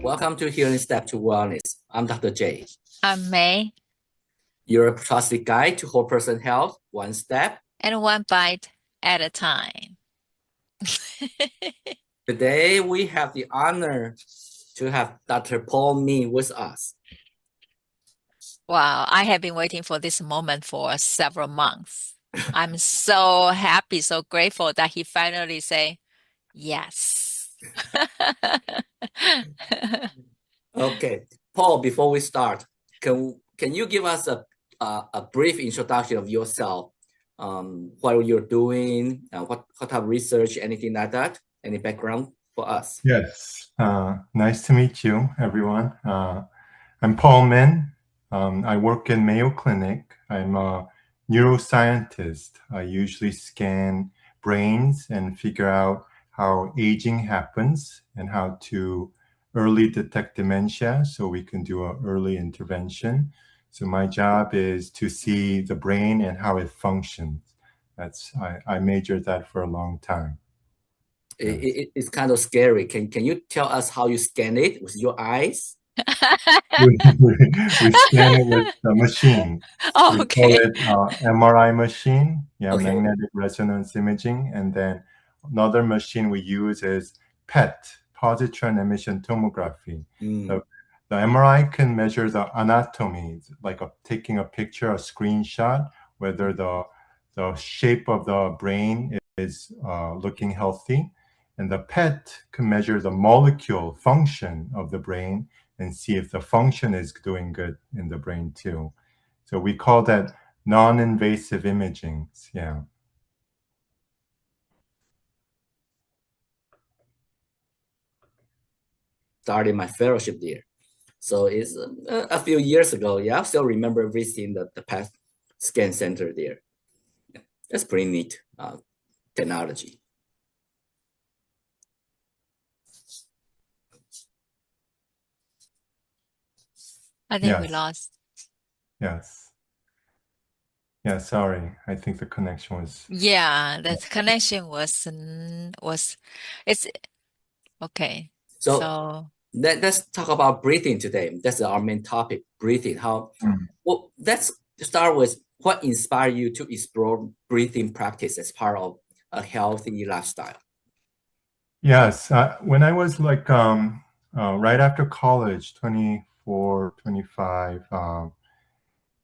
Welcome to Healing Step to Wellness. I'm Dr. J. I'm May. You're a trusted guide to whole person health, one step and one bite at a time. Today, we have the honor to have Dr. Paul Mee with us. Wow, I have been waiting for this moment for several months. I'm so happy, so grateful that he finally say yes. Okay, Paul, before we start, can you give us a brief introduction of yourself? What you're doing, what type of research, anything like that? Any background for us? Yes, nice to meet you, everyone. I'm Paul Min. I work in Mayo Clinic. I'm a neuroscientist. I usually scan brains and figure out how aging happens and how to early detect dementia so we can do an early intervention. So my job is to see the brain and how it functions. I majored that for a long time. It's kind of scary. Can you tell us how you scan it with your eyes? we scan it with a machine. Oh, we okay. call it MRI machine, Okay. magnetic resonance imaging. And then another machine we use is PET, positron emission tomography. The MRI can measure the anatomy, like taking a picture, a screenshot, whether the shape of the brain is looking healthy. And the PET can measure the molecule function of the brain and see if the function is doing good in the brain too. So we call that non-invasive imaging. Yeah. Started my fellowship there. So it's a few years ago. Yeah, I still remember visiting the PET scan center there. Yeah, that's pretty neat technology. I think we lost. Yes. Yeah, sorry. I think the connection was... Yeah, the connection was it's okay. So let's talk about breathing today. That's our main topic, breathing. Well, let's start with what inspired you to explore breathing practice as part of a healthy lifestyle. Yes, when I was like right after college, 24, 25,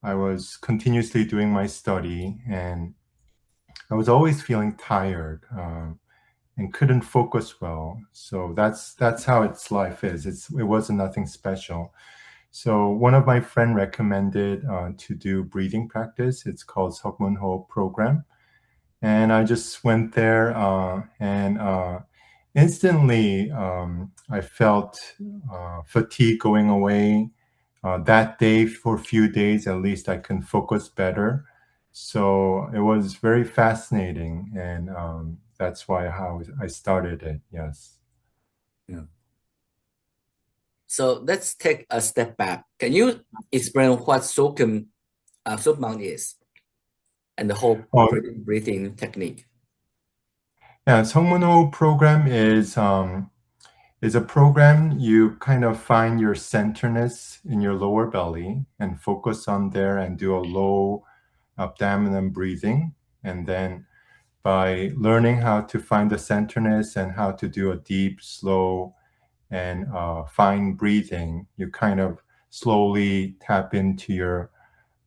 I was continuously doing my study and I was always feeling tired and couldn't focus well. So that's how its life is. It wasn't nothing special. So one of my friend recommended to do breathing practice. It's called Seokmunho program. And I just went there and instantly I felt fatigue going away. That day, for a few days at least, I can focus better. So it was very fascinating, and that's how I started it. Yes. Yeah. So let's take a step back. Can you explain what Sukun is and the whole breathing technique? Yeah, Seokmunho program is a program you kind of find your centerness in your lower belly and focus on there and do a low abdominal breathing. And then by learning how to find the centerness and how to do a deep, slow, and fine breathing, you kind of slowly tap into your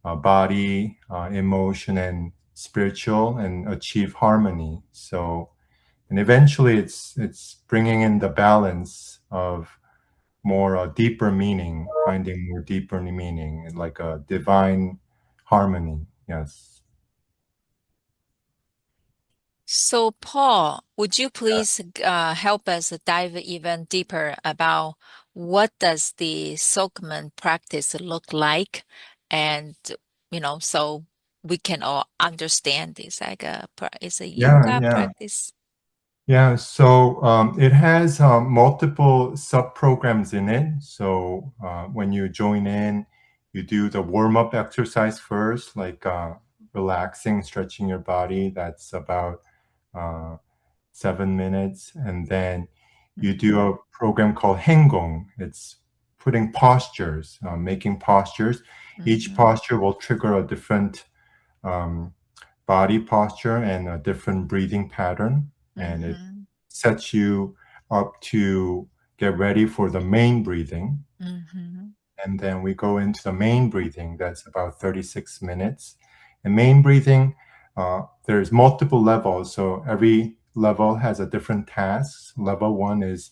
body, emotion, and spiritual and achieve harmony. And eventually it's bringing in the balance of more deeper meaning, finding more deeper meaning, and like a divine harmony. Yes. So Paul, would you please help us dive even deeper about what does the Sokman practice look like? And, so we can all understand this, like it's a yoga practice. Yeah, so it has multiple sub-programs in it. So when you join in, you do the warm-up exercise first, like relaxing, stretching your body. That's about 7 minutes. And then you do a program called Hengong. It's putting postures, making postures. Each posture will trigger a different body posture and a different breathing pattern. And it sets you up to get ready for the main breathing. And then we go into the main breathing. That's about 36 minutes. And main breathing, there's multiple levels. So every level has a different task. Level 1 is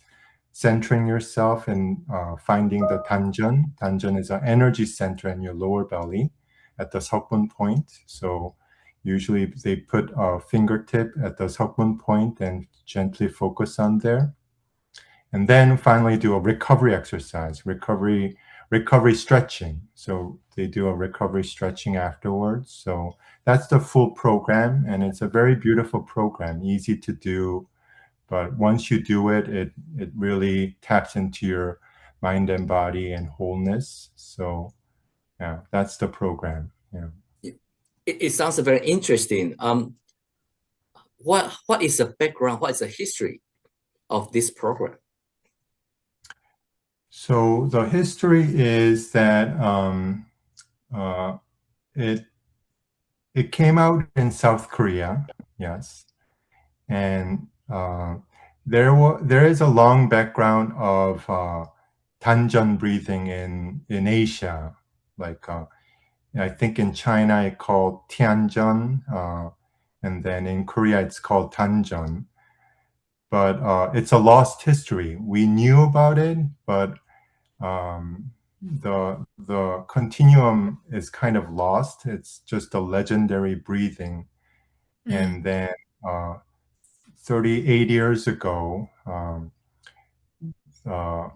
centering yourself and finding the tanjan. Tanjan is an energy center in your lower belly at the Seokbun point. So usually they put a fingertip at the Seokbun point and gently focus on there. And then finally do a recovery exercise, recovery stretching. So they do a recovery stretching afterwards. So that's the full program. And it's a very beautiful program, easy to do. But once you do it, it really taps into your mind and body and wholeness. So yeah, that's the program. Yeah. It sounds very interesting. What is the background? What is the history of this program? So the history is that it came out in South Korea, yes, and there is a long background of tanjan breathing in Asia, like I think in China it's called tianjan, and then in Korea it's called tanjan. But it's a lost history. We knew about it, but the continuum is kind of lost. It's just a legendary breathing. And then 38 years ago, Hanjo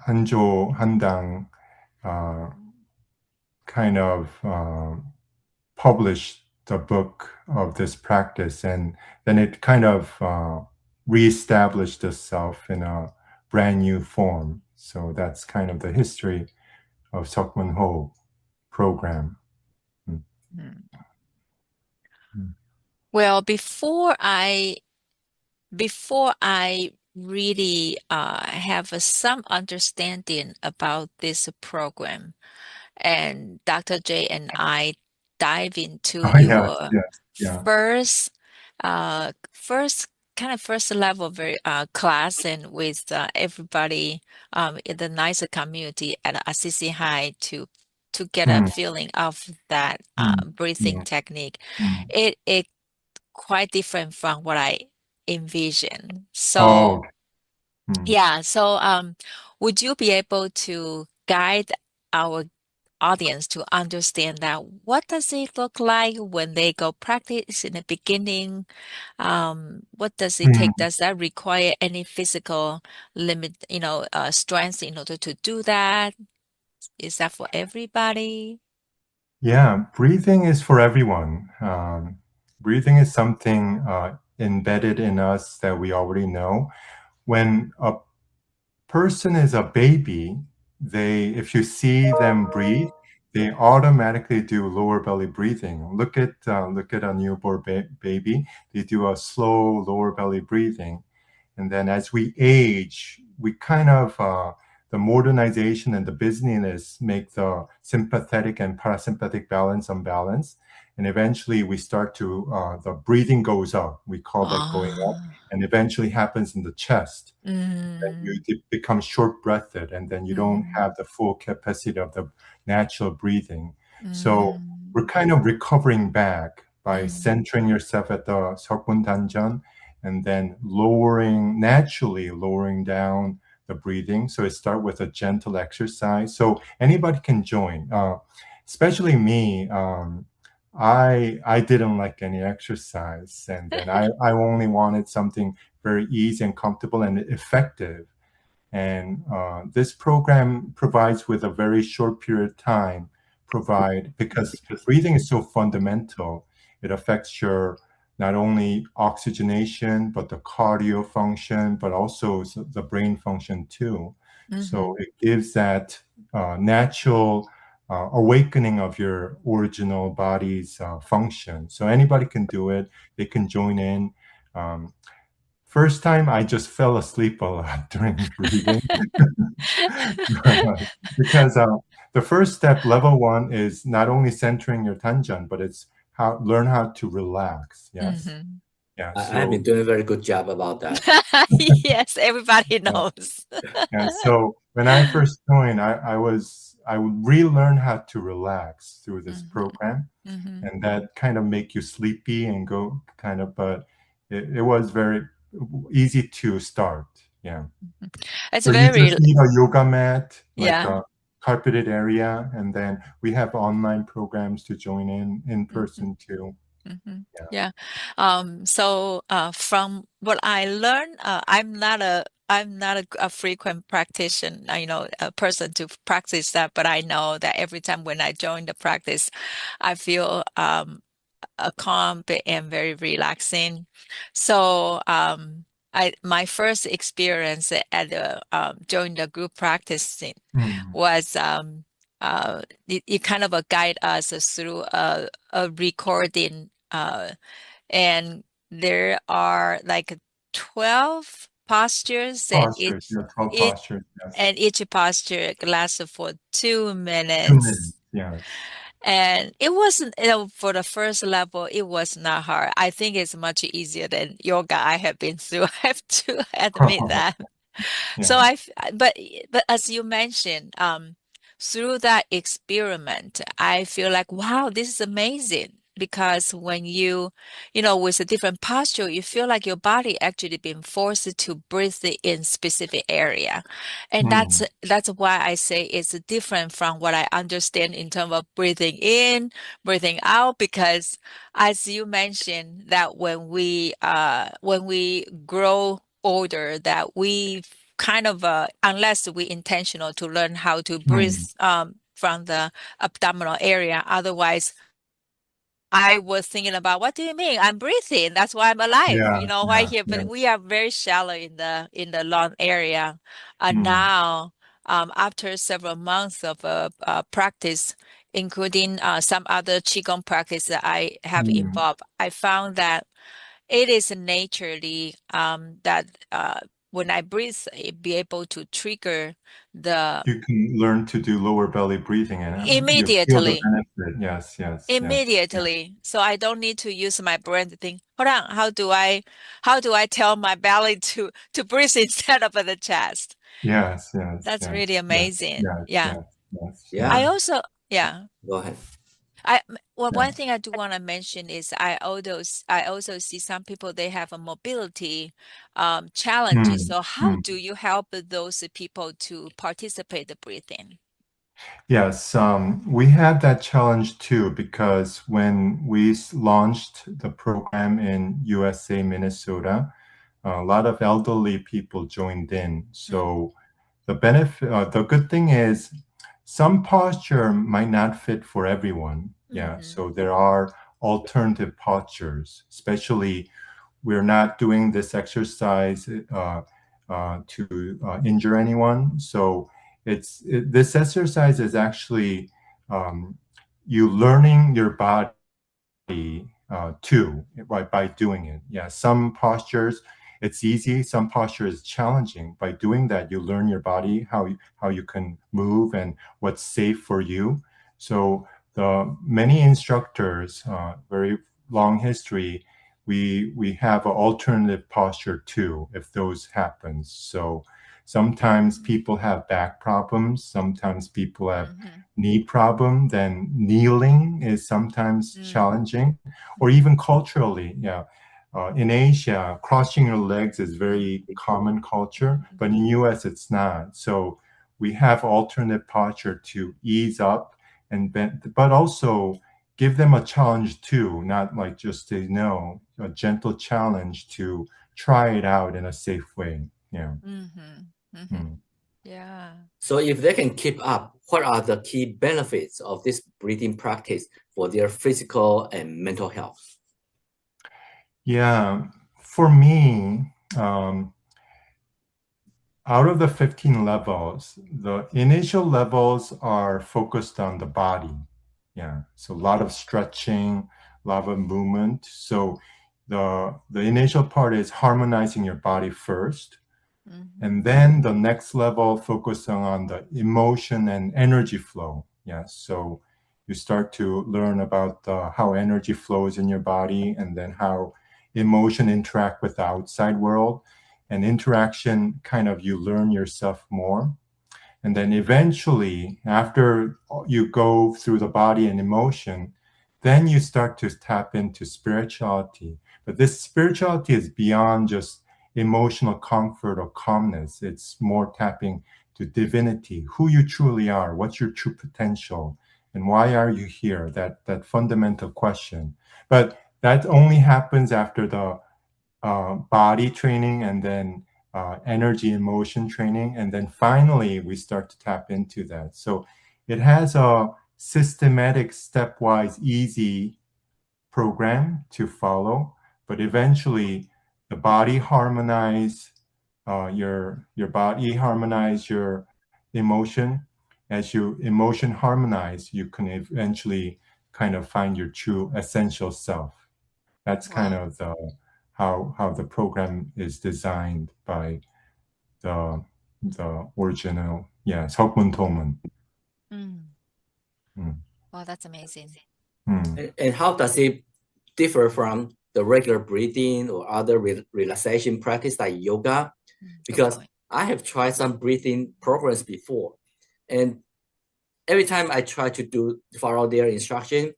Handang kind of published the book of this practice, and then it kind of reestablished itself in a brand new form. So that's kind of the history of Seokmun Ho program. Well, before I really have some understanding about this program, and Dr. J and I dive into your first level class, and with everybody in the nicer community at Assisi High to get a feeling of that breathing technique. It quite different from what I envisioned. So yeah, so would you be able to guide our audience to understand that what does it look like when they go practice in the beginning? What does it take? Does that require any physical limit, strength in order to do that? Is that for everybody? Yeah, breathing is for everyone. Breathing is something embedded in us that we already know. When a person is a baby, if you see them breathe, they automatically do lower belly breathing. Look at a newborn baby. They do a slow lower belly breathing, and then as we age, we kind of the modernization and the busyness make the sympathetic and parasympathetic balance unbalanced, and eventually we start to the breathing goes up. We call that going up, and eventually happens in the chest. Then you become short-breathed, and then you don't have the full capacity of the natural breathing. So we're kind of recovering back by centering yourself at the Seokbun Danjan, and then naturally lowering down the breathing. So it starts with a gentle exercise. So anybody can join, especially me. I didn't like any exercise, and then I only wanted something very easy and comfortable and effective. And this program provides, with a very short period of time, because the breathing is so fundamental, it affects your not only oxygenation, but the cardio function, but also the brain function too. So it gives that natural awakening of your original body's function. So anybody can do it. They can join in. First time, I just fell asleep a lot during breathing. Because the first step, level 1, is not only centering your tanjan, but it's learn how to relax. Yes. Mhm. Yeah. I have been So doing a very good job about that. Yes, everybody yeah, knows. yeah. So when I first joined, I would relearn how to relax through this Mhm. program, Mhm. and that kind of make you sleepy and go kind of. But it was very easy to start. Yeah. It's So you very, just need a yoga mat, like yeah. a carpeted area, and then we have online programs to join in Mhm. person too. Mhm. Yeah. Yeah. So from what I learned, I'm not a frequent practitioner, a person to practice that, but I know that every time when I join the practice, I feel a calm and very relaxing. So my first experience at the during the group practicing Mm. was it kind of guide us through a recording and there are like 12 postures and Postures, yeah, 12 it postures, yes. and each posture lasts for 2 2 minutes, minutes. yes. And it wasn't, for the first level, it was not hard. I think it's much easier than yoga I have been through. I have to admit that. So Yeah. but as you mentioned, through that experiment, I feel like, wow, this is amazing. Because when with a different posture, you feel like your body actually being forced to breathe in specific area. And that's Mm. that's why I say it's different from what I understand in terms of breathing in, breathing out, because as you mentioned that when we grow older that we kind of unless we intentional to learn how to breathe Mm. from the abdominal area. Otherwise, I was thinking about what do you mean? I'm breathing. That's why I'm alive. Yeah, Right yeah, here. yeah. But we are very shallow in the lung area. And Mm. now, after several months of practice, including some other qigong practice that I have Mm. involved, I found that it is naturally that when I breathe, it be able to trigger the You can learn to do lower belly breathing and you feel the immediately, benefit. Yes, yes, yes. Yeah. immediately. So I don't need to use my brain to think, hold on, how do I tell my belly to breathe instead of the chest? Yes, yes, That's really yes, yes, amazing. yes, Yeah. yes, yes, I yeah. Yeah, also, yeah. go ahead. One Yeah. thing I do want to mention is I also see some people they have a mobility challenges. Mm. So how Mm. do you help those people to participate the breathing? Yes, we had that challenge too because when we launched the program in USA, Minnesota, a lot of elderly people joined in. Mm, So the good thing is some posture might not fit for everyone. Yeah, mm-hmm, so there are alternative postures, especially we're not doing this exercise to injure anyone. So this exercise is actually you learning your body too by doing it. Yeah, some postures it's easy, some postures is challenging. By doing that, you learn your body how you can move and what's safe for you. So the many instructors, very long history, we have an alternative posture too if those happens. So sometimes people have back problems, sometimes people have mm-hmm, knee problem, then kneeling is sometimes mm-hmm, challenging, or even culturally. Yeah, in Asia, crossing your legs is very common culture, mm-hmm, but in US it's not. So we have alternate posture to ease up and bend, but also give them a challenge too, not like just say no, a gentle challenge to try it out in a safe way. Yeah. mm-hmm, mm-hmm. Mm. Yeah. So if they can keep up, what are the key benefits of this breathing practice for their physical and mental health? Yeah. For me, out of the 15 levels, the initial levels are focused on the body. Yeah. So a lot of stretching, a lot of movement. So the initial part is harmonizing your body first. Mm-hmm. And then the next level, focusing on the emotion and energy flow. Yes. So you start to learn about how energy flows in your body, and then how emotion interact with the outside world. And interaction, kind of, you learn yourself more. And then eventually, after you go through the body and emotion, then you start to tap into spirituality. But this spirituality is beyond just emotional comfort or calmness. It's more tapping to divinity, who you truly are, what's your true potential, and why are you here? That fundamental question. But that only happens after the body training, and then energy emotion training, and then finally we start to tap into that. So it has a systematic, stepwise, easy program to follow, but eventually the body harmonize your body harmonize your emotion. As your emotion harmonize, you can eventually kind of find your true essential self. That's kind Wow. of the how the program is designed by the original, yeah, Seokmun Tomun. Mm. Mm. Wow, that's amazing. Mm. And how does it differ from the regular breathing or other relaxation practice like yoga? Good Because point. I have tried some breathing programs before, and every time I try to follow their instruction,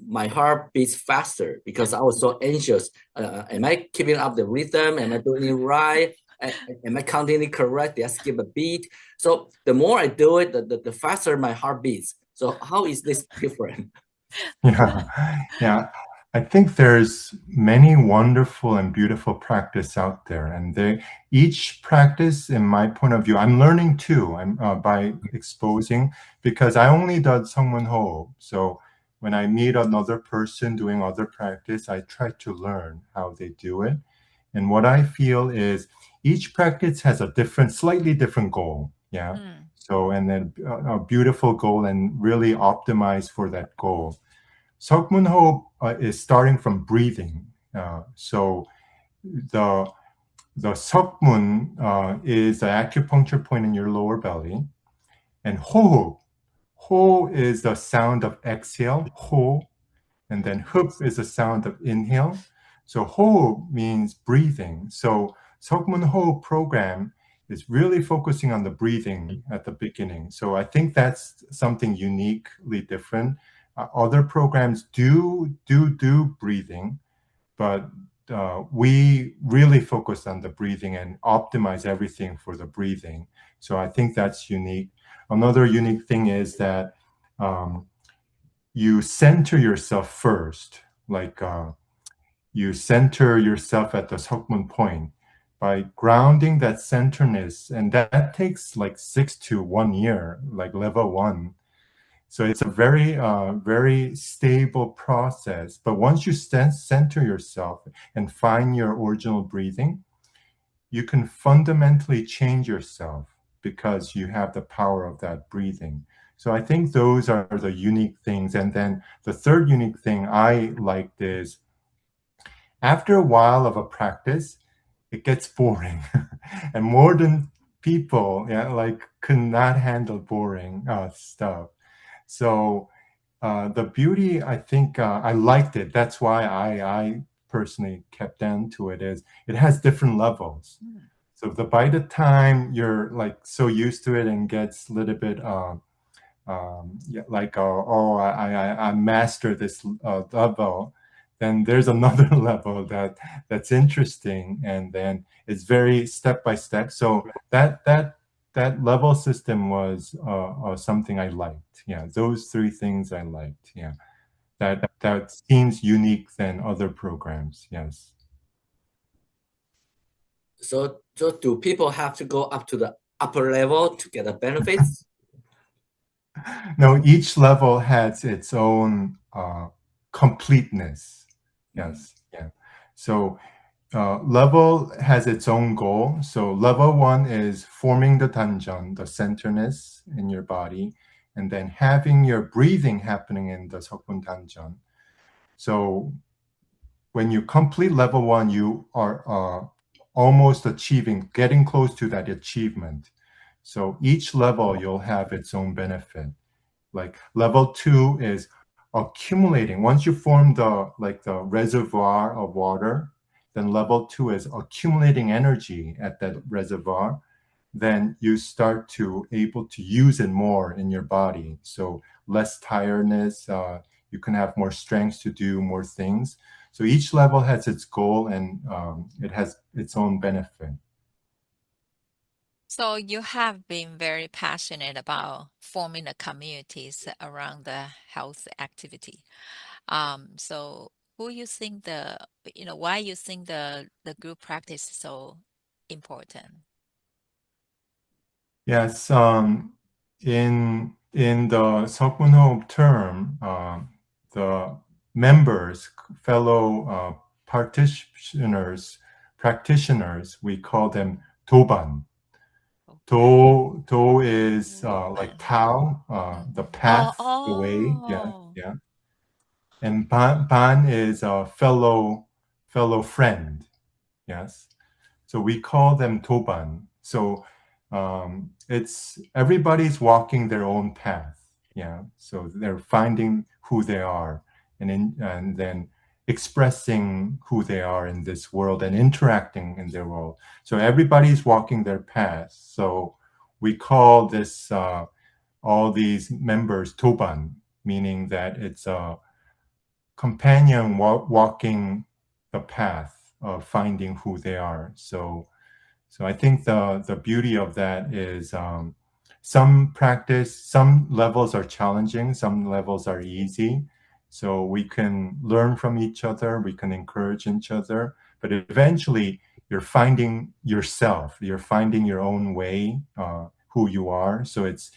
my heart beats faster because I was so anxious. Am I keeping up the rhythm? Am I doing it right? Am I counting it correct? Did I skip a beat? So the more I do it, the faster my heart beats. So how is this different? Yeah, yeah. I think there's many wonderful and beautiful practice out there, and each practice, in my point of view, I'm learning too. I'm by exposing, because I only did Sungmun Ho. So when I meet another person doing other practice, I try to learn how they do it. And what I feel is each practice has a slightly different goal. Yeah. Mm. So, and then a beautiful goal, and really optimize for that goal. Seokmun Ho is starting from breathing. So the Seokmun is the acupuncture point in your lower belly, and Ho is the sound of exhale, Ho, and then Hup is the sound of inhale. So Ho means breathing. So Seokmun Ho program is really focusing on the breathing at the beginning. So I think that's something uniquely different. Other programs do breathing, but we really focus on the breathing and optimize everything for the breathing. So I think that's unique. Another unique thing is that you center yourself first, like you center yourself at the Seokmun point by grounding that centerness, and that takes like 6 to 1 year, like level 1. So it's a very stable process. But once you center yourself and find your original breathing, you can fundamentally change yourself because you have the power of that breathing. So I think those are the unique things. And then the third unique thing I liked is, after a while of a practice, it gets boring. And more than people, yeah, like, could not handle boring stuff. So the beauty, I think, I liked it. That's why I personally kept on to it, is it has different levels. Mm. So by the time you're like so used to it and gets a little bit yeah, like oh, I mastered this level, then there's another level that's interesting, and then it's very step by step. So that level system was something I liked. Yeah, those three things I liked. Yeah, that seems unique than other programs. Yes. So do people have to go up to the upper level to get the benefits? No, each level has its own completeness. Yes. Yeah. So level has its own goal. So level 1 is forming the danjan, the centerness in your body, and then having your breathing happening in the Seokbun danjan. So when you complete level 1, you are almost getting close to that achievement. So each level you'll have its own benefit. Like level 2 is accumulating. Once you form the reservoir of water, then level 2 is accumulating energy at that reservoir. Then you start to able to use it more in your body. So less tiredness, you can have more strength to do more things. So each level has its goal, and it has its own benefit. So you have been very passionate about forming the communities around the health activity. So why you think the group practice is so important? Yes, in the Seokmunhoop term, the members, fellow practitioners, we call them doban. Do is like Tao, the path, the way. Yeah, yeah. And ban is a fellow friend. Yes. So we call them toban. So it's everybody's walking their own path. Yeah. So they're finding who they are, and then expressing who they are in this world and interacting in their world. So everybody's walking their path. So we call this all these members toban, meaning that it's a companion walking the path of finding who they are. So I think the beauty of that is some levels are challenging, some levels are easy. So we can learn from each other, we can encourage each other, but eventually you're finding yourself, you're finding your own way, who you are. So it's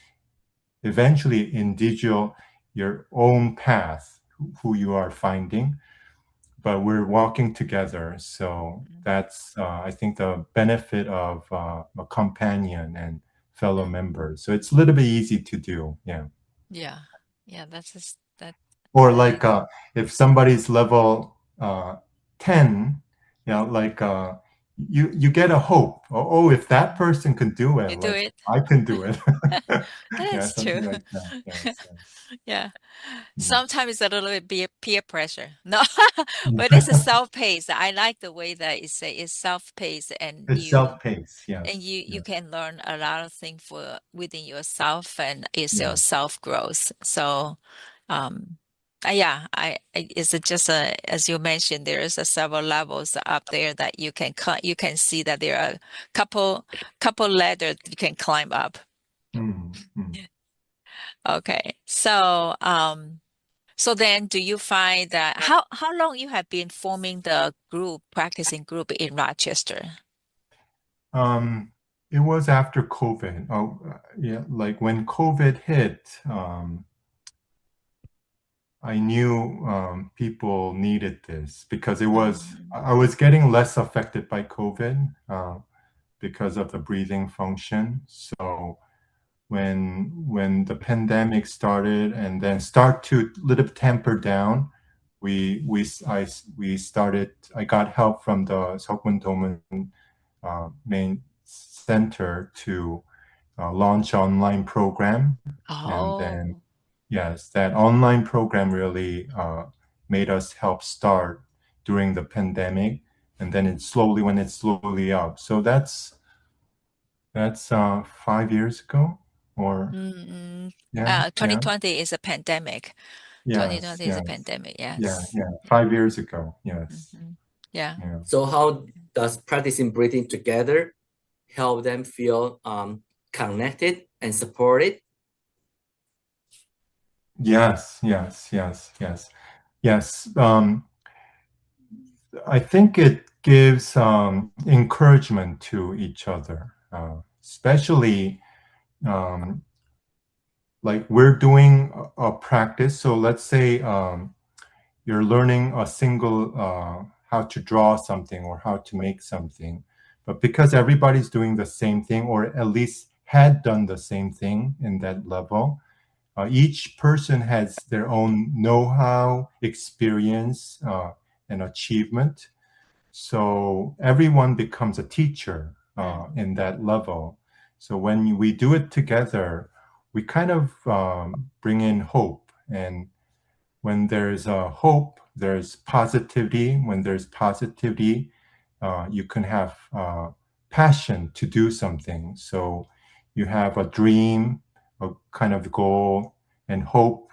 eventually individual, your own path, who you are finding, but we're walking together. So that's, I think, the benefit of a companion and fellow members. So it's a little bit easy to do. Yeah. Yeah. Yeah, that. Or I like if somebody's level 10, like you get a hope. Oh, if that person can do it, You do like it. I can do it. Yeah, That's true. something like that. Yeah. Yeah. Mm. Sometimes it's a little bit peer pressure. No, but it's a self-paced. I like the way that it's self-paced, and It's self-paced. and Yes. you can learn a lot of things within yourself, and it's Yeah. your self-growth. So, um, yeah, it's just as you mentioned, there is several levels up there that you can see that there are couple ladders you can climb up. Mm. Okay, so then do you find that how long you have been forming the practicing group in Rochester? It was after COVID. Oh, yeah, like when COVID hit, I knew people needed this because I was getting less affected by COVID because of the breathing function. So when the pandemic started and then start to little temper down, I got help from the Seokmun main center to launch online program. And then, Oh. yes, that online program really made us help start during the pandemic. And then it slowly went up. So that's 5 years ago, or yeah, 2020 is a pandemic. 2020 is a yes, pandemic. yeah, Yes. 5 years ago, yes, Yeah. yeah. So how does practicing breathing together help them feel connected and supported? Yes. I think it gives encouragement to each other, especially like we're doing a practice. So let's say you're learning a single how to draw something or how to make something, but because everybody's doing the same thing, or at least had done the same thing in that level, each person has their own know-how, experience, and achievement. So everyone becomes a teacher in that level. So when we do it together, we kind of bring in hope. And when there's hope, there's positivity. When there's positivity, you can have passion to do something. So you have a dream, a kind of goal, and hope,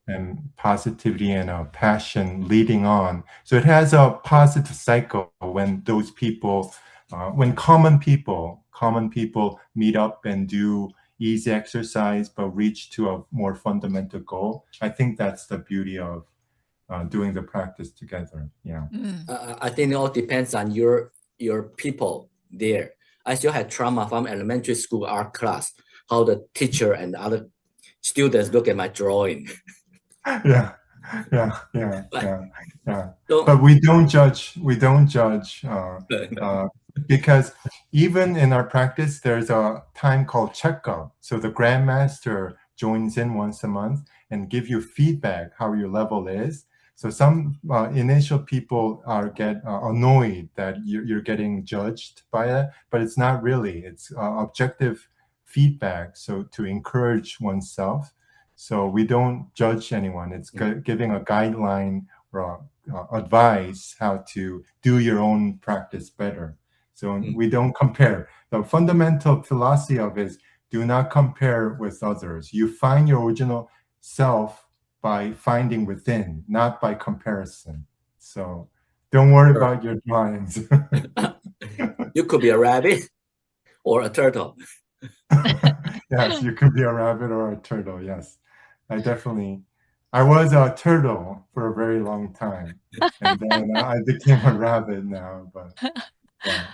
and positivity and a passion leading on. So it has a positive cycle when those people, when common people meet up and do easy exercise, but reach to a more fundamental goal. I think that's the beauty of doing the practice together. Yeah. I think it all depends on your people there. I still had trauma from elementary school art class, how the teacher and other students look at my drawing. Yeah. But we don't judge. Because even in our practice, there's a time called checkup. So the grandmaster joins in once a month and give you feedback how your level is. So some initial people get annoyed that you're getting judged by it, but it's not really. It's objective feedback. So to encourage oneself. So we don't judge anyone. It's giving a guideline or advice how to do your own practice better. So we don't compare. The fundamental philosophy of it is do not compare with others. You find your original self by finding within, not by comparison. So don't worry about your drawings. You could be a rabbit or a turtle. Yes, you could be a rabbit or a turtle. Yes, I was a turtle for a very long time, and then I became a rabbit now. But yeah.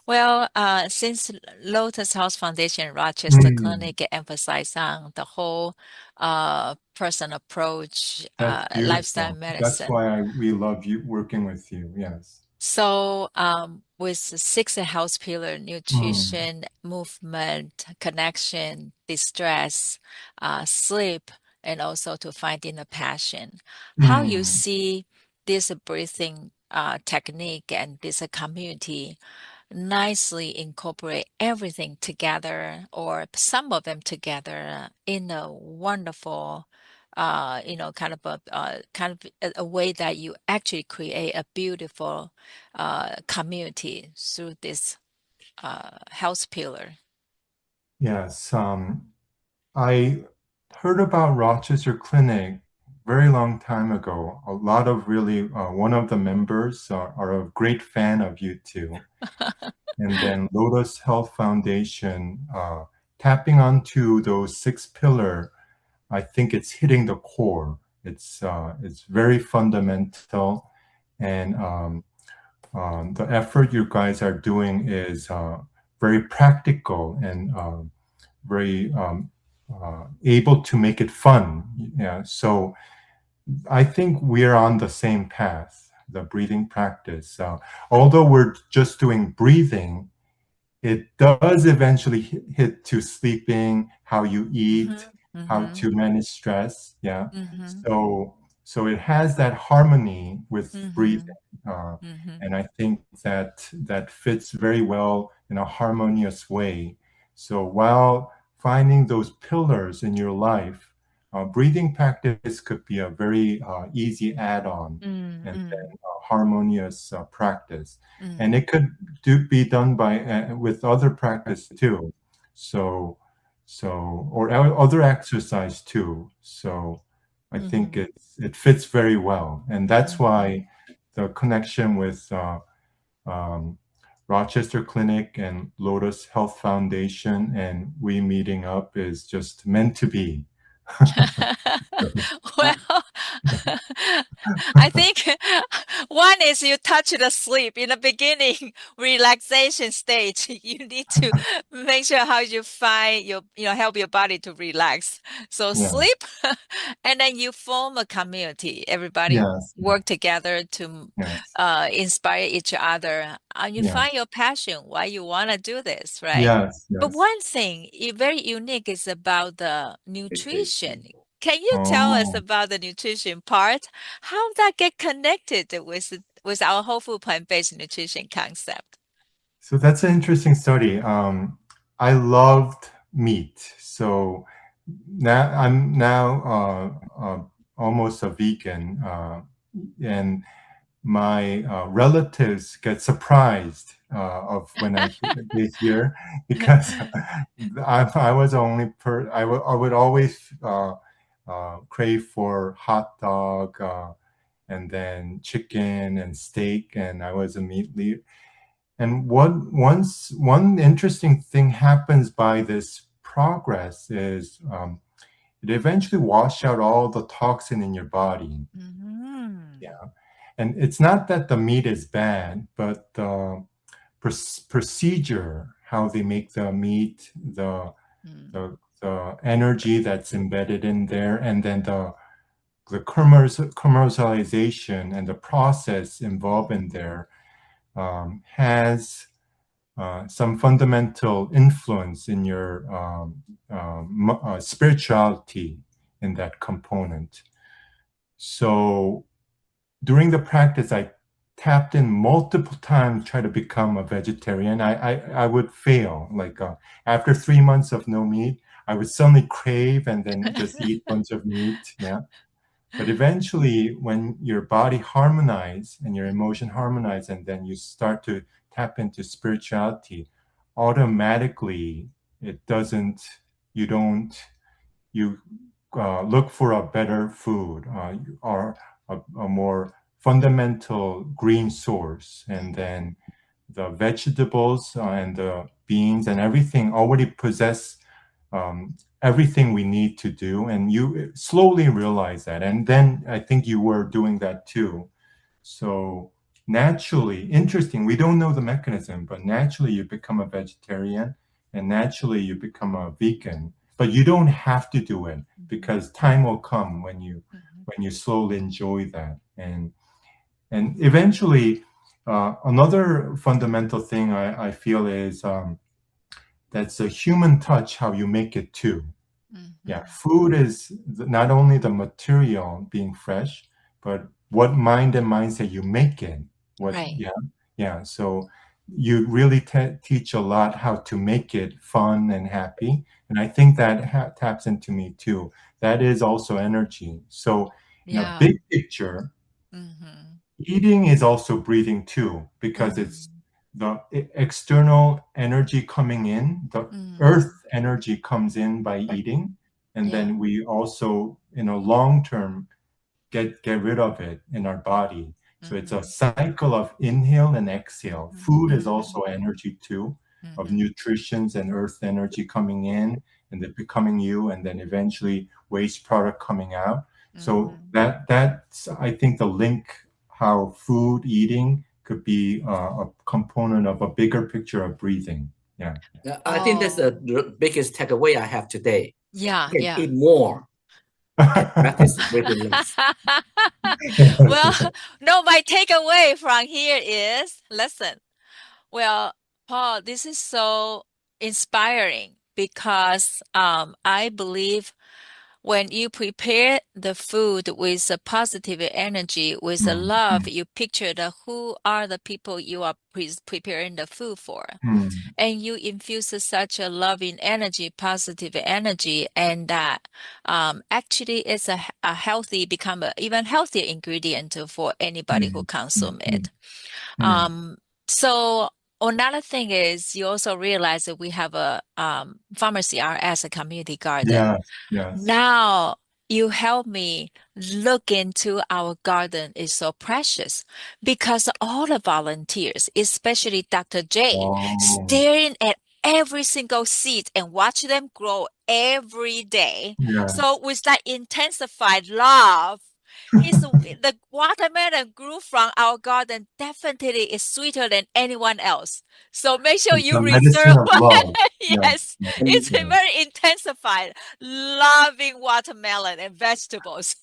Well, since Lotus House Foundation Rochester Clinic emphasize on the whole person approach, That's lifestyle beautiful. That's medicine. why we love you working with you. Yes. So, with the 6 health pillar, nutrition, movement, connection, distress, sleep, and also to finding a passion, how you see this breathing technique and this community nicely incorporate everything together or some of them together in a wonderful kind of a way that you actually create a beautiful community through this health pillar. Yes. I heard about Rochester Clinic very long time ago. A lot of really, one of the members are a great fan of you too. And then Lotus Health Foundation, tapping onto those 6 pillar, I think it's hitting the core. It's very fundamental, and the effort you guys are doing is very practical and very able to make it fun. Yeah, so I think we're on the same path, the breathing practice. Although we're just doing breathing, it does eventually hit to sleeping, how you eat, how to manage stress. Yeah. So it has that harmony with breathing. And I think that fits very well in a harmonious way. So while finding those pillars in your life, breathing practice could be a very easy add-on and then a harmonious practice. And it could be done by with other practice too. So or other exercise too. So I think it fits very well, and that's why the connection with Rochester Clinic and Lotus Health Foundation and we meeting up is just meant to be. Well, I think one is you touch the sleep in the beginning, relaxation stage. You need to make sure how you find help your body to relax. So sleep, and then you form a community. Everybody work together to inspire each other. And you find your passion, why you want to do this, right? But one thing very unique is about the nutrition. Can you tell us Oh, about the nutrition part? How that get connected with our whole food plant-based nutrition concept? so that's an interesting study. I loved meat, so now I'm almost a vegan, and my relatives get surprised of when they hear, because I was only I would always crave for hot dog, and then chicken and steak, and I was a meat leader. And one interesting thing happens by this progress is, it eventually washes out all the toxin in your body. Mm-hmm. Yeah. And it's not that the meat is bad, but the procedure, how they make the meat, the energy that's embedded in there, and then the commercialization and the process involved in there, has some fundamental influence in your spirituality in that component. So during the practice, I tapped in multiple times, try to become a vegetarian. I would fail. Like after 3 months of no meat, I would suddenly crave and then just eat a bunch of meat. Yeah. But eventually, when your body harmonize and your emotion harmonize, and then you start to tap into spirituality, automatically it doesn't. You don't. You look for a better food, or a more fundamental green source, and then the vegetables and the beans and everything already possess everything we need to do, and you slowly realize that. And then I think you were doing that too. So naturally, interesting, we don't know the mechanism, but naturally you become a vegetarian, and naturally you become a vegan. But you don't have to do it, because time will come when you slowly enjoy that. And eventually, another fundamental thing I feel is, that's a human touch, how you make it too. Yeah, food is not only the material being fresh, but what mind and mindset you make it. What, Right. yeah. So you really teach a lot how to make it fun and happy, and I think that taps into me too. That is also energy. So in a big picture, eating is also breathing too, because it's the external energy coming in, the earth energy comes in by eating, and then we also, in a long term, get rid of it in our body. So it's a cycle of inhale and exhale. Food is also energy too, of nutritions and earth energy coming in, and then becoming you, and then eventually waste product coming out. So that's, I think, the link, how food eating could be a component of a bigger picture of breathing. Yeah. I think that's the biggest takeaway I have today. Yeah, You can eat more and practice breathing less. Well, no, my takeaway from here is, listen, well, Paul, this is so inspiring because I believe when you prepare the food with a positive energy, with a love, you picture who are the people you are preparing the food for. And you infuse such a loving energy, positive energy, and that actually it's a healthy, become an even healthier ingredient for anybody who consume it. So another thing is you also realize that we have a pharmacy as a community garden. Yes. Now you help me look into our garden is so precious because all the volunteers, especially Dr. J, staring at every single seed and watch them grow every day. So with that intensified love, the watermelon grew from our garden definitely is sweeter than anyone else. So make sure you The medicine reserve. of love. Yes, it's a very intensified, loving watermelon and vegetables.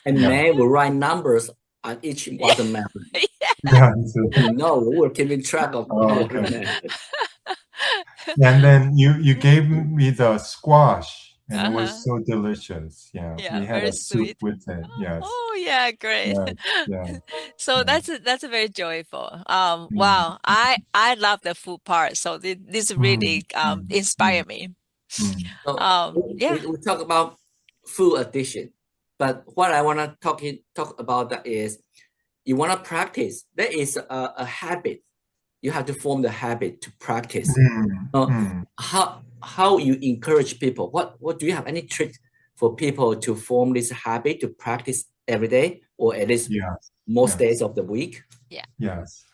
And man will write numbers on each watermelon. We're keeping track of watermelon. And then you gave me the squash. and it was so delicious. Yeah, Yeah, we had very a soup sweet. with it. Yes, Oh yeah, great. yes, yeah, So yeah. that's very joyful. Mm, Wow, I love the food part. So this mm, really mm, mm, inspire me. mm. So Yeah. we talk about food addiction, but what I want to talk about that is you want to practice. There is a habit. You have to form the habit to practice. Mm, Uh, mm. how you encourage people? What do you have any trick for people to form this habit to practice every day or at least Yes, most days yes, of the week? Yeah. yes.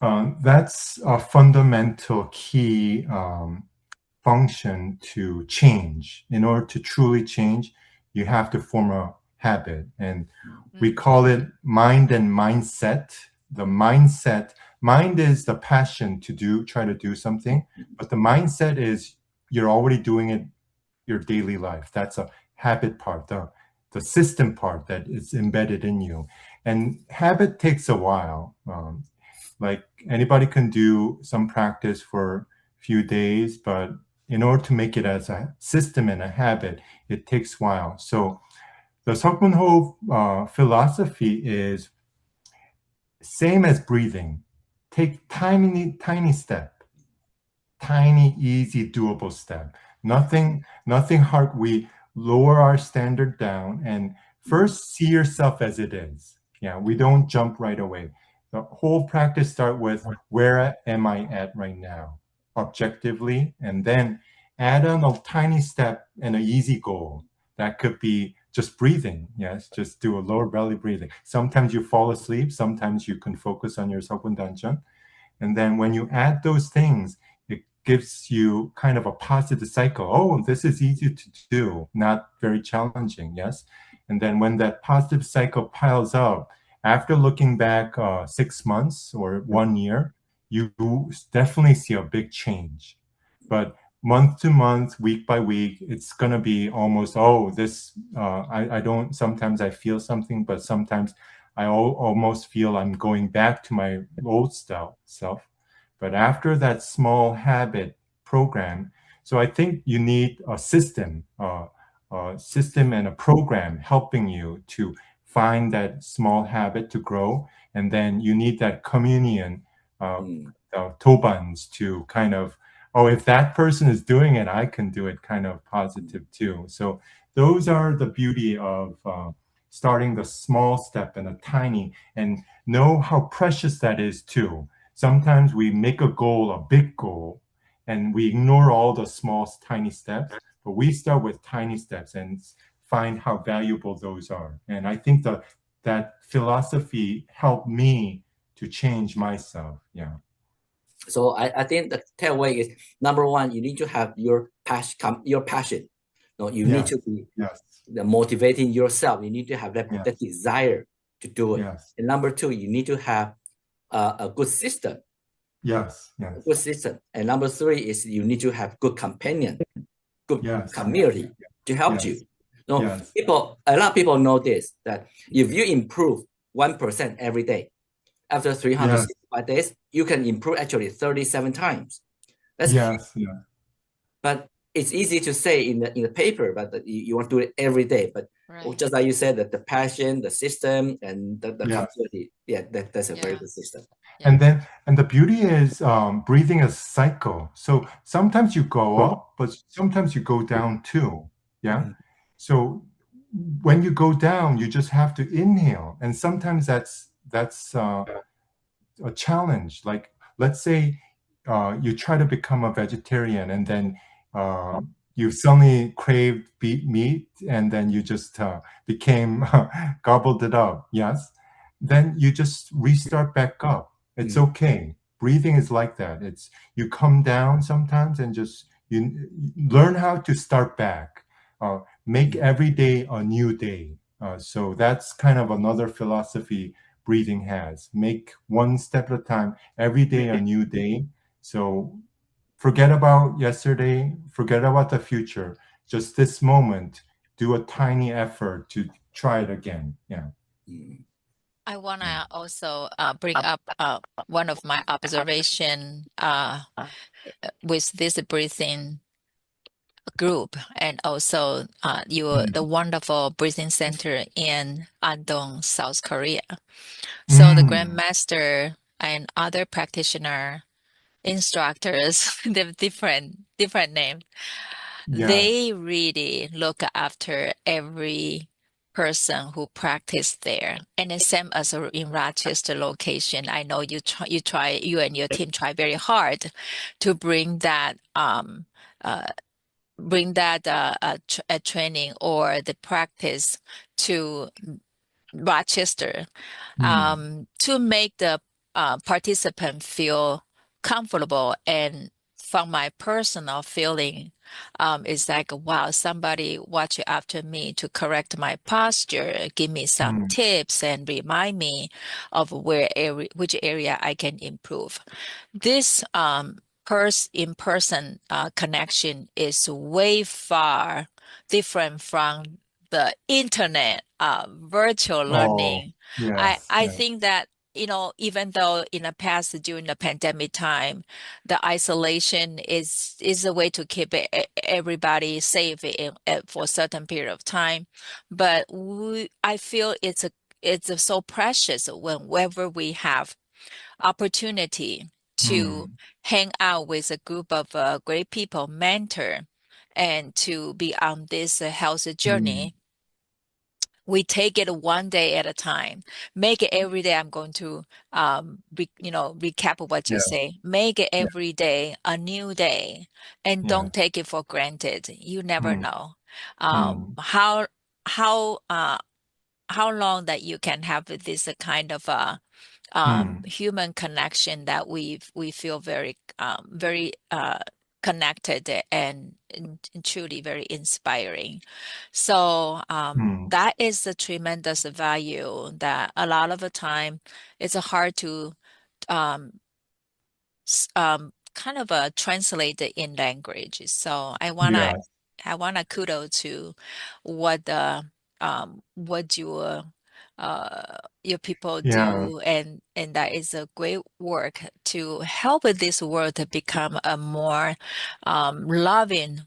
That's a fundamental key function to change. In order to truly change, you have to form a habit. And we call it mind and mindset. The mindset, mind is the passion to try to do something, but the mindset is you're already doing it your daily life. That's a habit part, the system part that is embedded in you. And habit takes a while. Like anybody can do some practice for a few days, but in order to make it as a system and a habit, it takes a while. So the Seokmunho philosophy is same as breathing. Take tiny step, tiny, easy, doable step. Nothing hard. We lower our standard down and first see yourself as it is. Yeah, we don't jump right away. The whole practice start with where am I at right now, objectively, and then add on a tiny step and an easy goal. That could be just breathing. Yes, just do a lower belly breathing. Sometimes you fall asleep. Sometimes you can focus on your Seokgundanjeon. And then when you add those things, it gives you kind of a positive cycle. Oh, this is easy to do, not very challenging. Yes. And then when that positive cycle piles up, after looking back 6 months or 1 year, you definitely see a big change. But month to month, week by week, it's going to be almost, oh, this, I don't, sometimes I feel something, but sometimes I almost feel I'm going back to my old self. But after that small habit program, so I think you need a system and a program helping you to find that small habit to grow. And then you need that communion, tobans to kind of, oh, if that person is doing it, I can do it kind of positive too. So those are the beauty of starting the small step and a tiny, and know how precious that is too. Sometimes we make a goal, a big goal, and we ignore all the small, tiny steps, but we start with tiny steps and find how valuable those are. And I think that philosophy helped me to change myself. Yeah. So I think the takeaway is number one, you need to have your passion. No, you need to be motivating yourself. You need to have that desire to do it. Yes. And number two, you need to have a good system. Yes. A good system. And number three is you need to have good companion, good community to help you. No, a lot of people know this, that if you improve 1% every day, after 365 days, you can improve actually 37 times. That's but it's easy to say in the paper, but you want to do it every day. But just like you said, that the passion, the system, and the community, that's a very good system. And the beauty is breathing a cycle. So sometimes you go up, but sometimes you go down too. Yeah. So when you go down, you just have to inhale, and sometimes that's a challenge. Like let's say you try to become a vegetarian, and then you suddenly craved meat, and then you just became gobbled it up. Yes, then you just restart back up. It's okay. Breathing is like that. It's you come down sometimes and just you learn how to start back. Make every day a new day. So that's kind of another philosophy breathing has. Make one step at a time, every day a new day. So forget about yesterday, forget about the future. Just this moment, do a tiny effort to try it again. Yeah. I want to also bring up one of my observation with this breathing group, and also the wonderful breathing center in Andong, South Korea. So the Grandmaster and other practitioner instructors, they have different names. They really look after every person who practiced there. And the same as in Rochester location, I know you and your team try very hard to bring that training or the practice to Rochester, to make the participant feel comfortable. And from my personal feeling, it's like, wow, somebody watch after me to correct my posture, give me some tips, and remind me of which area I can improve. This in-person connection is way far different from the internet virtual learning. I think that, even though in the past, during the pandemic time, the isolation is a way to keep everybody safe for a certain period of time, but I feel it's so precious whenever we have opportunity to hang out with a group of great people, mentor, and to be on this health journey. We take it one day at a time. Make it every day. I'm going to, recap what you say. Make it every day a new day, and don't take it for granted. You never know how long that you can have this kind of human connection that we feel very connected and truly very inspiring. So that is the tremendous value that a lot of the time it's hard to kind of translate it in language. So I wanna kudos to what your people do, and that is a great work to help this world to become a more loving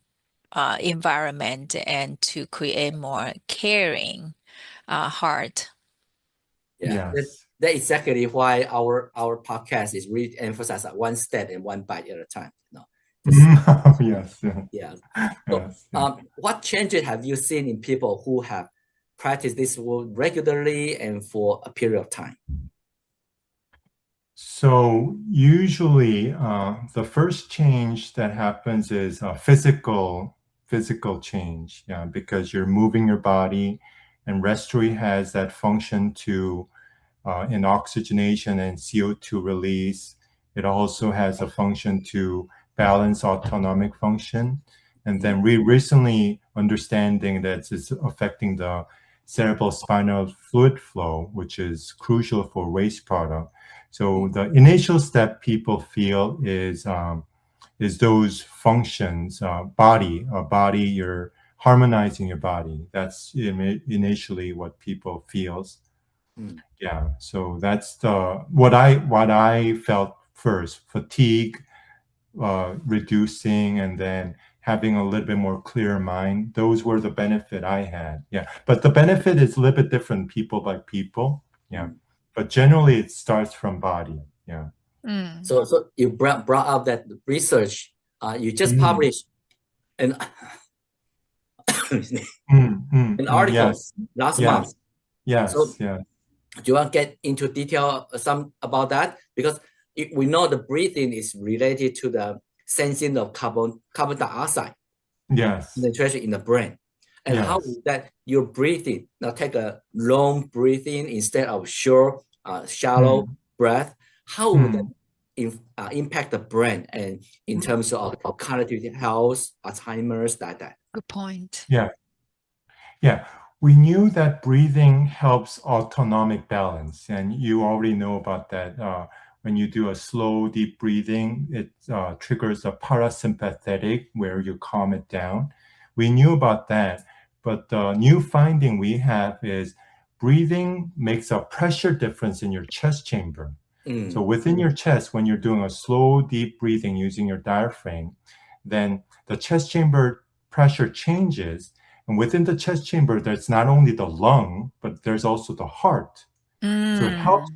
environment, and to create more caring heart. That's exactly why our podcast is really emphasized at one step and one bite at a time. What changes have you seen in people who have practiced this regularly and for a period of time? So usually the first change that happens is a physical change, because you're moving your body, and respiratory has that function to in oxygenation and CO2 release. It also has a function to balance autonomic function. And then we recently understanding that it's affecting the cerebrospinal fluid flow, which is crucial for waste product. So the initial step people feel is those functions, body, you're harmonizing your body. That's initially what people feels. Yeah, so that's what I felt first. Fatigue reducing, and then having a little bit more clear mind. Those were the benefit I had. Yeah, but the benefit is a little bit different people by people. Yeah, but generally it starts from body. Yeah. So you brought up that research you just published an article last month. So do you want to get into detail some about that? Because we know the breathing is related to the sensing of carbon dioxide concentration in the brain. And how is that your breathing, now take a long breathing instead of short, shallow breath, how would that impact the brain and in terms of cognitive health, Alzheimer's, that? Good point. Yeah. We knew that breathing helps autonomic balance, and you already know about that. When you do a slow, deep breathing, it triggers a parasympathetic where you calm it down. We knew about that, but the new finding we have is breathing makes a pressure difference in your chest chamber. So within your chest, when you're doing a slow, deep breathing using your diaphragm, then the chest chamber pressure changes. And within the chest chamber, there's not only the lung, but there's also the heart. So it helps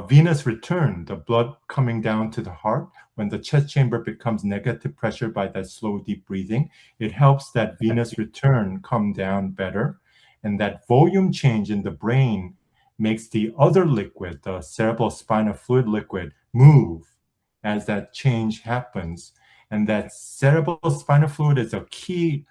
venous return, the blood coming down to the heart. When the chest chamber becomes negative pressure by that slow, deep breathing, it helps that venous return come down better. And that volume change in the brain makes the other liquid, the cerebrospinal fluid liquid, move as that change happens. And that cerebrospinal fluid is a key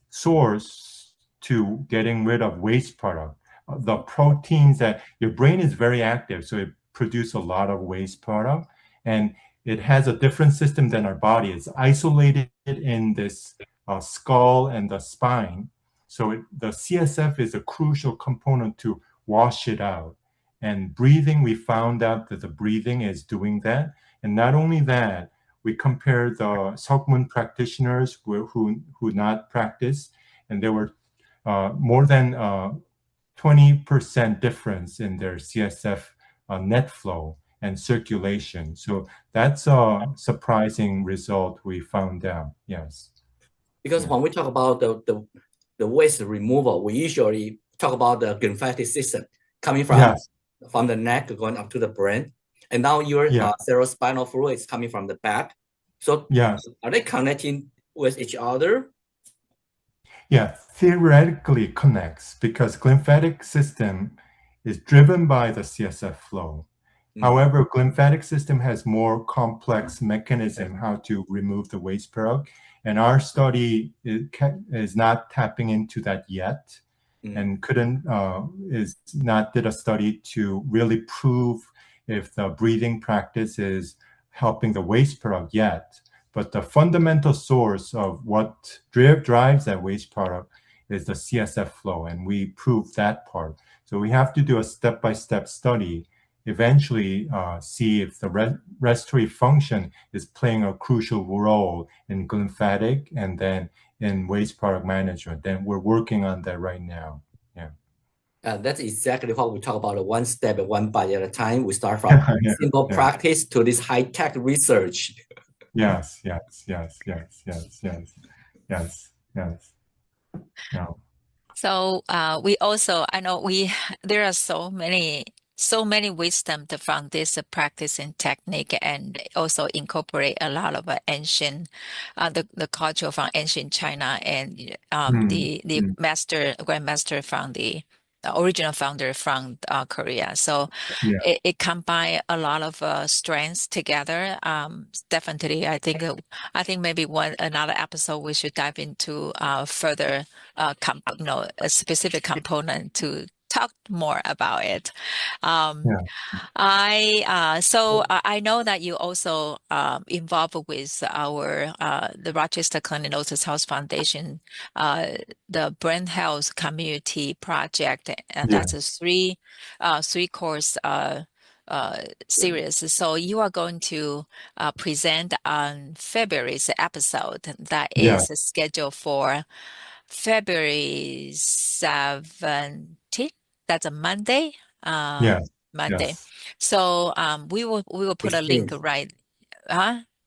source to getting rid of waste product. The proteins that your brain is very active, so it produces a lot of waste product, and it has a different system than our body. It's isolated in this skull and the spine. So the CSF is a crucial component to wash it out. And breathing, we found out that the breathing is doing that. And not only that, we compared the Seokmun practitioners who not practice, and there were more than 20% difference in their CSF net flow and circulation. So that's a surprising result we found out. Yes. Because when we talk about the waste removal, we usually talk about the lymphatic system coming from the neck going up to the brain. And now your cerebrospinal fluid is coming from the back. So are they connecting with each other? Yeah, theoretically connects because lymphatic system is driven by the CSF flow. However, lymphatic system has more complex mechanism how to remove the waste product, and our study is not tapping into that yet, and did a study to really prove if the breathing practice is helping the waste product yet. But the fundamental source of what drives that waste product is the CSF flow, and we proved that part. So we have to do a step-by-step study, eventually see if the respiratory function is playing a crucial role in lymphatic and then in waste product management. Then we're working on that right now. That's exactly what we talk about, one step and one bite at a time. We start from simple practice to this high-tech research. Yes. Yeah. So we also, I know there are so many wisdom from this practice and technique, and also incorporate a lot of ancient, the culture from ancient China, and the grandmaster from the original founder from Korea. So it combined a lot of strengths together. Definitely, I think maybe another episode we should dive into further, a specific component to talk more about it. I know that you also involved with the Rochester Clinic Health Foundation, the Brain Health Community Project, and that's a three-course series. So you are going to present on February's episode that is scheduled for February 17th. That's a Monday. Monday. Yes. So we will put 16th. a link right.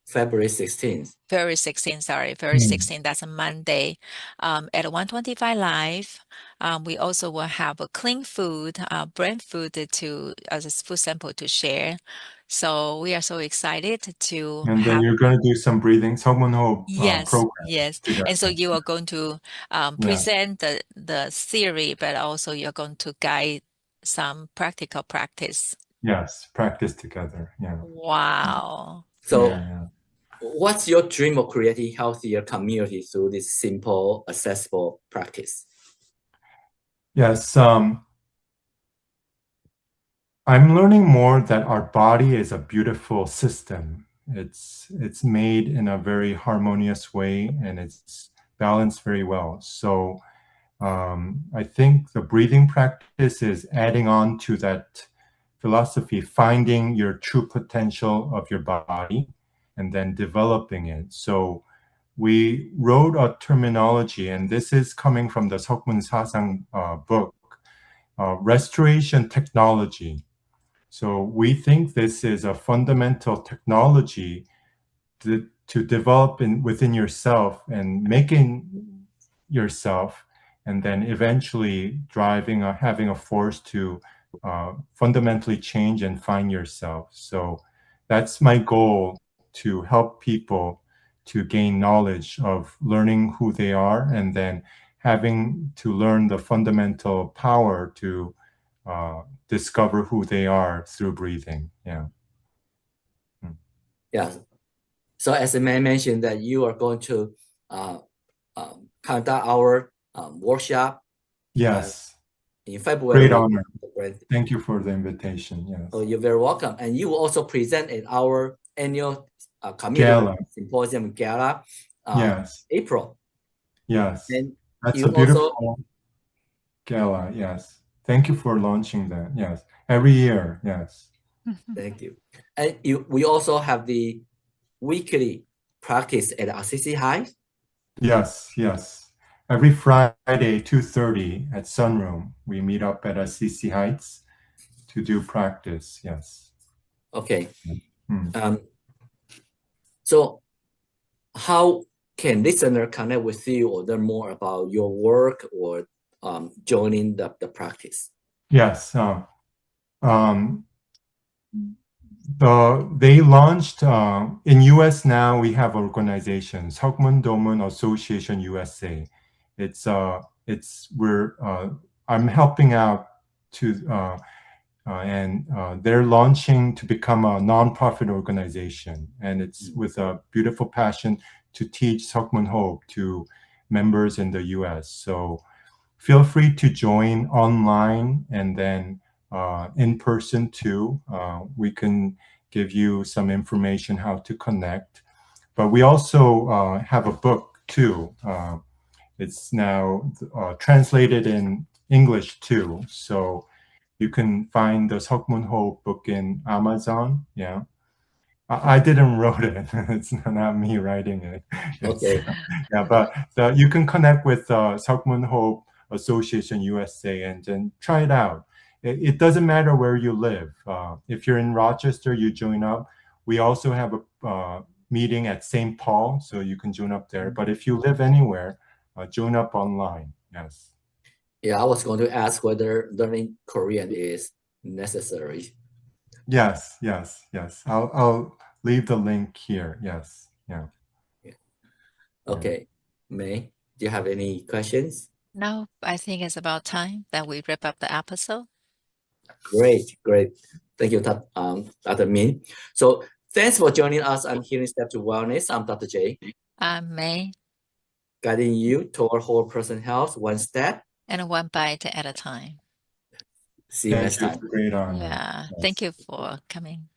February 16th. February 16th, sorry. February 16th, that's a Monday. At 1:25 live. We also will have a clean food, brain food as a food sample to share. So we are so excited to And then you're going to do some breathing, program. Yes. And so you are going to present the theory, but also you're going to guide some practical practice. Yes, practice together. Yeah. Wow. So what's your dream of creating healthier community through this simple, accessible practice? Yes. I'm learning more that our body is a beautiful system. It's made in a very harmonious way, and it's balanced very well. So I think the breathing practice is adding on to that philosophy, finding your true potential of your body and then developing it. So we wrote a terminology, and this is coming from the Seokmun Sasang book, restoration technology. So we think this is a fundamental technology to develop within yourself and making yourself, and then eventually driving or having a force to fundamentally change and find yourself. So that's my goal, to help people to gain knowledge of learning who they are, and then having to learn the fundamental power to discover who they are through breathing. Yeah. Yeah. So as I mentioned, that you are going to conduct our workshop. Yes. In February. Great honor. Thank you for the invitation. Yes. Oh, you're very welcome. And you will also present at our annual community symposium gala. Yes. April. Yes. And that's a beautiful gala. Yes. Thank you for launching that. Yes. Every year. Yes. Thank you. And we also have the weekly practice at Assisi High. Yes. Yes. Every Friday, 2:30 at Sunroom, we meet up at Assisi Heights to do practice. Yes. Okay. So how can listener connect with you or learn more about your work or joining the practice? Yes. They launched in US now. We have organizations, Hokmun Domun Association USA. I'm helping out to and they're launching to become a nonprofit organization, and it's with a beautiful passion to teach Seokmun Hope to members in the US. So feel free to join online and then in person too. We can give you some information how to connect. But we also have a book too. It's now translated in English too. So you can find the Seokmun Ho book in Amazon. Yeah. I didn't wrote it. It's not me writing it. Okay. Yeah, but you can connect with Seokmun Ho Association USA and then try it out. It doesn't matter where you live. If you're in Rochester, you join up. We also have a meeting at St. Paul, so you can join up there. But if you live anywhere, join up online. Yes. Yeah, I was going to ask whether learning Korean is necessary. Yes, yes, yes. I'll leave the link here. Yes. Yeah. Okay. May, do you have any questions? No, I think it's about time that we wrap up the episode. Great. Thank you, Dr. Min. So thanks for joining us on Healing Step to Wellness. I'm Dr. J. I'm May. Guiding you toward whole person health, one step and one bite at a time. See you next time. Great honor. Yeah. Yes. Thank you for coming.